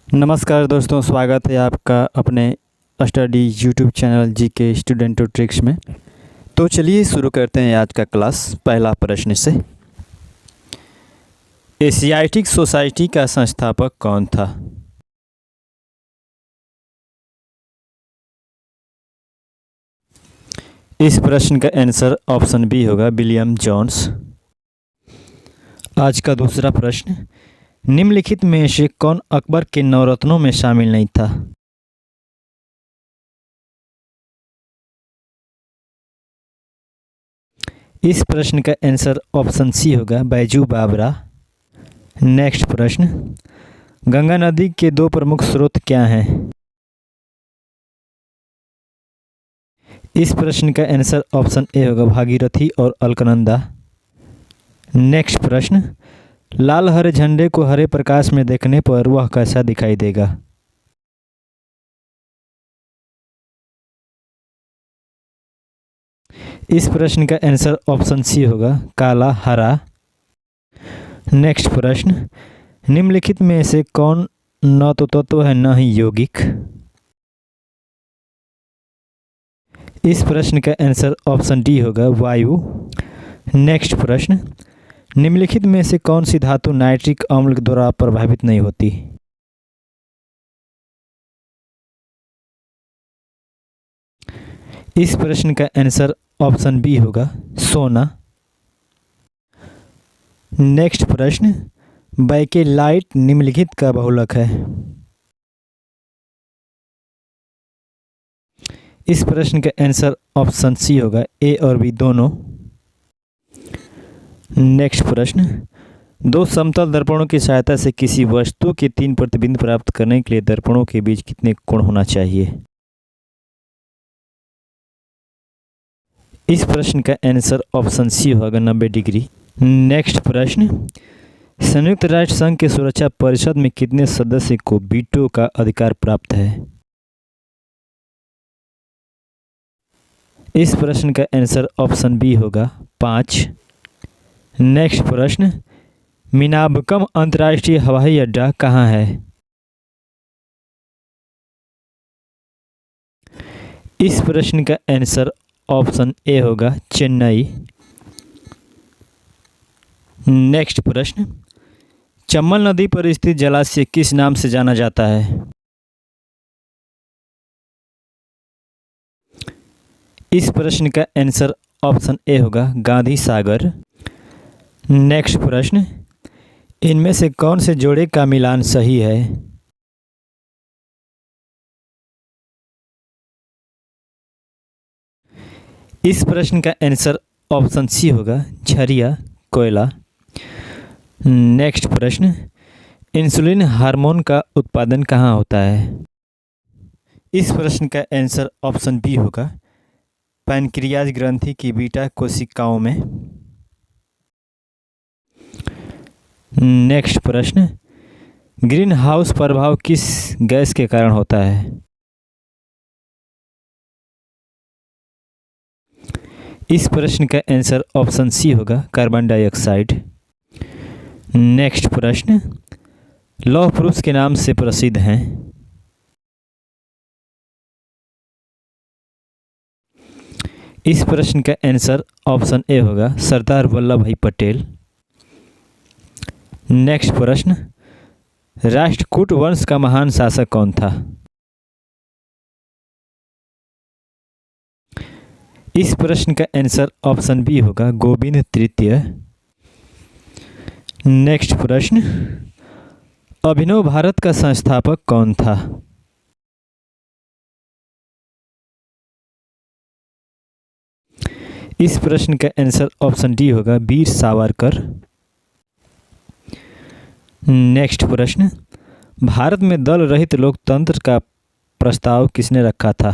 नमस्कार दोस्तों, स्वागत है आपका अपने स्टडी यूट्यूब चैनल जी के स्टूडेंट ट्रिक्स में। तो चलिए शुरू करते हैं आज का क्लास। पहला प्रश्न से, एशियाटिक सोसाइटी का संस्थापक कौन था? इस प्रश्न का आंसर ऑप्शन बी होगा, विलियम जोन्स। आज का दूसरा प्रश्न, निम्नलिखित में से कौन अकबर के नवरत्नों में शामिल नहीं था? इस प्रश्न का आंसर ऑप्शन सी होगा, बैजू बावरा। नेक्स्ट प्रश्न, गंगा नदी के दो प्रमुख स्रोत क्या हैं? इस प्रश्न का आंसर ऑप्शन ए होगा, भागीरथी और अलकनंदा। नेक्स्ट प्रश्न, लाल हरे झंडे को हरे प्रकाश में देखने पर वह कैसा दिखाई देगा? इस प्रश्न का आंसर ऑप्शन सी होगा, काला हरा। नेक्स्ट प्रश्न, निम्नलिखित में से कौन न तो तत्व है न ही यौगिक? इस प्रश्न का आंसर ऑप्शन डी होगा, वायु। नेक्स्ट प्रश्न, निम्नलिखित में से कौन सी धातु नाइट्रिक अम्ल द्वारा प्रभावित नहीं होती? इस प्रश्न का आंसर ऑप्शन बी होगा, सोना। नेक्स्ट प्रश्न, बैकेलाइट निम्नलिखित का बहुलक है? इस प्रश्न का आंसर ऑप्शन सी होगा, ए और बी दोनों। नेक्स्ट प्रश्न, दो समतल दर्पणों की सहायता से किसी वस्तु के 3 प्रतिबिंब प्राप्त करने के लिए दर्पणों के बीच कितने कोण होना चाहिए? इस प्रश्न का आंसर ऑप्शन सी होगा, 90 डिग्री। नेक्स्ट प्रश्न, संयुक्त राष्ट्र संघ के सुरक्षा परिषद में कितने सदस्य को वीटो का अधिकार प्राप्त है? इस प्रश्न का आंसर ऑप्शन बी होगा, 5। नेक्स्ट प्रश्न, मीनाबकम अंतर्राष्ट्रीय हवाई अड्डा कहाँ है? इस प्रश्न का आंसर ऑप्शन ए होगा, चेन्नई। नेक्स्ट प्रश्न, चम्बल नदी पर स्थित जलाशय किस नाम से जाना जाता है? इस प्रश्न का आंसर ऑप्शन ए होगा, गांधी सागर। नेक्स्ट प्रश्न, इनमें से कौन से जोड़े का मिलान सही है? इस प्रश्न का आंसर ऑप्शन सी होगा, झरिया कोयला। नेक्स्ट प्रश्न, इंसुलिन हार्मोन का उत्पादन कहाँ होता है? इस प्रश्न का आंसर ऑप्शन बी होगा, पैनक्रियाज ग्रंथि की बीटा कोशिकाओं में। नेक्स्ट प्रश्न, ग्रीन हाउस प्रभाव किस गैस के कारण होता है? इस प्रश्न का आंसर ऑप्शन सी होगा, कार्बन डाइऑक्साइड। नेक्स्ट प्रश्न, लौह पुरुष के नाम से प्रसिद्ध हैं? इस प्रश्न का आंसर ऑप्शन ए होगा, सरदार वल्लभ भाई पटेल। नेक्स्ट प्रश्न, राष्ट्रकूट वंश का महान शासक कौन था? इस प्रश्न का आंसर ऑप्शन बी होगा, गोविंद तृतीय। नेक्स्ट प्रश्न, अभिनव भारत का संस्थापक कौन था? इस प्रश्न का आंसर ऑप्शन डी होगा, वीर सावरकर। नेक्स्ट प्रश्न, भारत में दल रहित लोकतंत्र का प्रस्ताव किसने रखा था?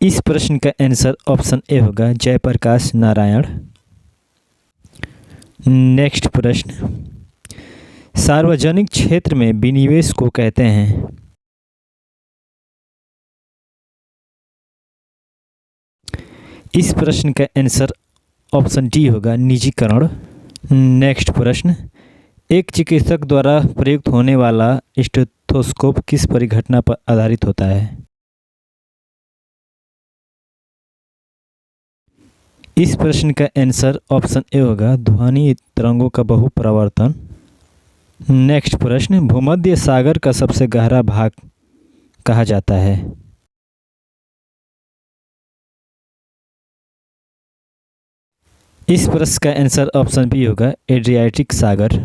इस प्रश्न का आंसर ऑप्शन ए होगा, जयप्रकाश नारायण। नेक्स्ट प्रश्न, सार्वजनिक क्षेत्र में विनिवेश को कहते हैं? इस प्रश्न का आंसर ऑप्शन डी होगा, निजीकरण। नेक्स्ट प्रश्न, एक चिकित्सक द्वारा प्रयुक्त होने वाला स्टेथोस्कोप किस परिघटना पर आधारित होता है? इस प्रश्न का आंसर ऑप्शन ए होगा, ध्वनि तरंगों का बहुप्रवर्तन। नेक्स्ट प्रश्न, भूमध्य सागर का सबसे गहरा भाग कहा जाता है? इस प्रश्न का आंसर ऑप्शन बी होगा, एड्रियाटिक सागर।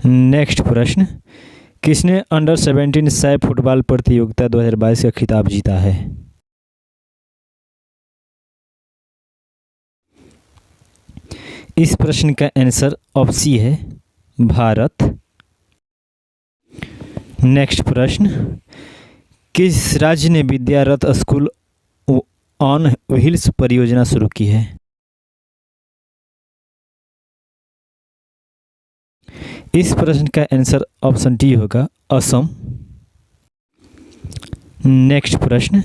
नेक्स्ट प्रश्न, किसने अंडर 17 सैफ फुटबॉल प्रतियोगिता 2022 का खिताब जीता है? इस प्रश्न का आंसर ऑप्शन सी है, भारत। नेक्स्ट प्रश्न, किस राज्य ने विद्यारथ स्कूल ऑन व्हील्स परियोजना शुरू की है? इस प्रश्न का आंसर ऑप्शन डी होगा, असम। नेक्स्ट प्रश्न,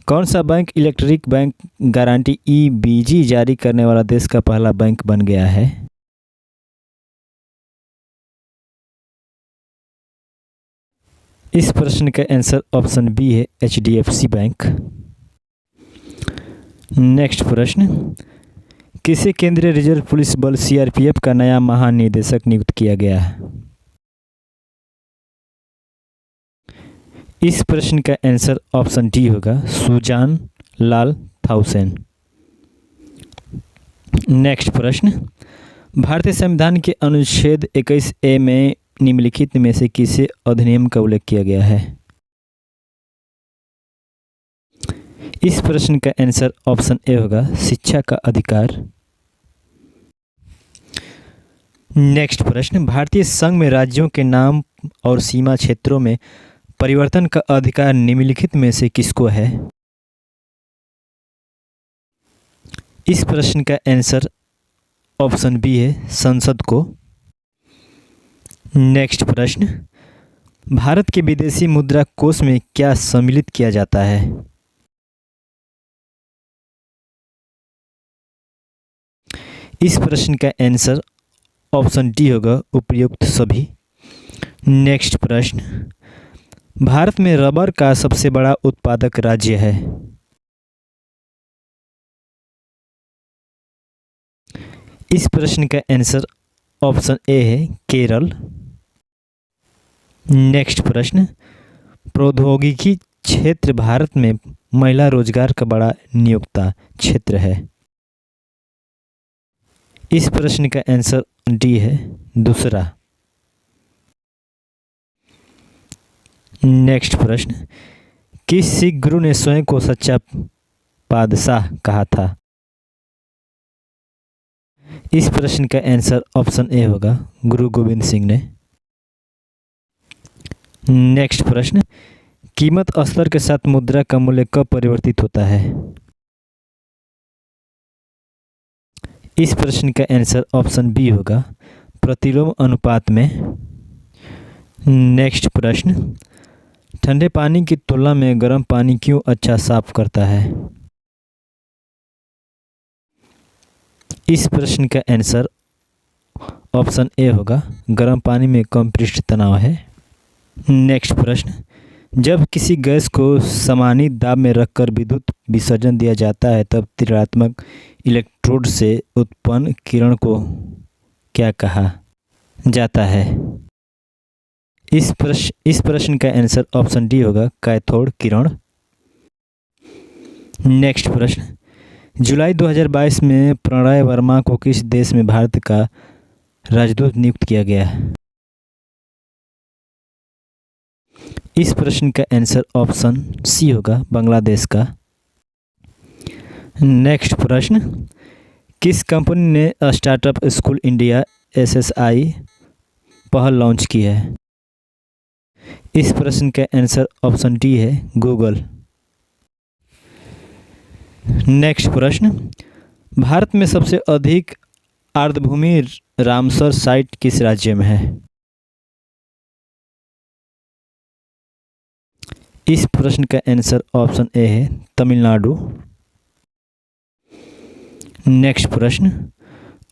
कौन सा बैंक इलेक्ट्रिक बैंक गारंटी ईबीजी जारी करने वाला देश का पहला बैंक बन गया है? इस प्रश्न का आंसर ऑप्शन बी है, एचडीएफसी बैंक। नेक्स्ट प्रश्न, किसे केंद्रीय रिजर्व पुलिस बल सीआरपीएफ का नया महानिदेशक नियुक्त किया गया है? इस प्रश्न का आंसर ऑप्शन डी होगा, सुजान लाल थाउसेन। नेक्स्ट प्रश्न, भारतीय संविधान के अनुच्छेद 21A में निम्नलिखित में से किसे अधिनियम का उल्लेख किया गया है? इस प्रश्न का आंसर ऑप्शन ए होगा, शिक्षा का अधिकार। नेक्स्ट प्रश्न, भारतीय संघ में राज्यों के नाम और सीमा क्षेत्रों में परिवर्तन का अधिकार निम्नलिखित में से किसको है? इस प्रश्न का आंसर ऑप्शन बी है, संसद को। नेक्स्ट प्रश्न, भारत के विदेशी मुद्रा कोष में क्या सम्मिलित किया जाता है? इस प्रश्न का आंसर ऑप्शन डी होगा, उपयुक्त सभी। नेक्स्ट प्रश्न, भारत में रबर का सबसे बड़ा उत्पादक राज्य है? इस प्रश्न का आंसर ऑप्शन ए है, केरल। नेक्स्ट प्रश्न, प्रौद्योगिकी क्षेत्र भारत में महिला रोजगार का बड़ा नियोक्ता क्षेत्र है? इस प्रश्न का आंसर डी है, दूसरा। नेक्स्ट प्रश्न, किस सिख गुरु ने स्वयं को सच्चा बादशाह कहा था? इस प्रश्न का आंसर ऑप्शन ए होगा, गुरु गोविंद सिंह ने। नेक्स्ट प्रश्न, कीमत स्तर के साथ मुद्रा का मूल्य कब परिवर्तित होता है? इस प्रश्न का आंसर ऑप्शन बी होगा, प्रतिलोम अनुपात में। नेक्स्ट प्रश्न, ठंडे पानी की तुलना में गर्म पानी क्यों अच्छा साफ करता है? इस प्रश्न का आंसर ऑप्शन ए होगा, गर्म पानी में कम पृष्ठ तनाव है। नेक्स्ट प्रश्न, जब किसी गैस को समानित दाब में रखकर विद्युत विसर्जन दिया जाता है तब ऋणात्मक इलेक्ट्रोड से उत्पन्न किरण को क्या कहा जाता है? इस प्रश्न का आंसर ऑप्शन डी होगा, कैथोड किरण। नेक्स्ट प्रश्न, जुलाई 2022 में प्रणय वर्मा को किस देश में भारत का राजदूत नियुक्त किया गया? इस प्रश्न का आंसर ऑप्शन सी होगा, बांग्लादेश का। नेक्स्ट प्रश्न, किस कंपनी ने स्टार्टअप स्कूल इंडिया SSI पहल लॉन्च की है? इस प्रश्न का आंसर ऑप्शन डी है, गूगल। नेक्स्ट प्रश्न, भारत में सबसे अधिक आर्द्रभूमि रामसर साइट किस राज्य में है? इस प्रश्न का आंसर ऑप्शन ए है, तमिलनाडु। नेक्स्ट प्रश्न,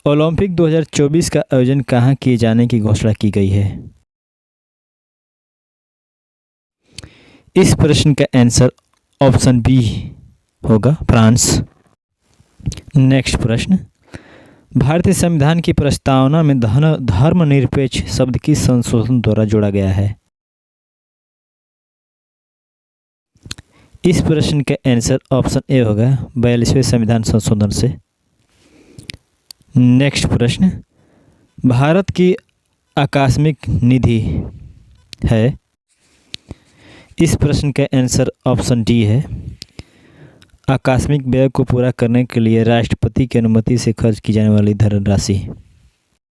ओलंपिक 2024 का आयोजन कहाँ किए जाने की घोषणा की गई है? इस प्रश्न का आंसर ऑप्शन बी होगा, फ्रांस। नेक्स्ट प्रश्न, भारतीय संविधान की प्रस्तावना में धर्मनिरपेक्ष शब्द किस संशोधन द्वारा जोड़ा गया है? इस प्रश्न का आंसर ऑप्शन ए होगा, 42वें संविधान संशोधन से। नेक्स्ट प्रश्न, भारत की आकस्मिक निधि है? इस प्रश्न का आंसर ऑप्शन डी है, आकस्मिक व्यय को पूरा करने के लिए राष्ट्रपति की अनुमति से खर्च की जाने वाली धनराशि।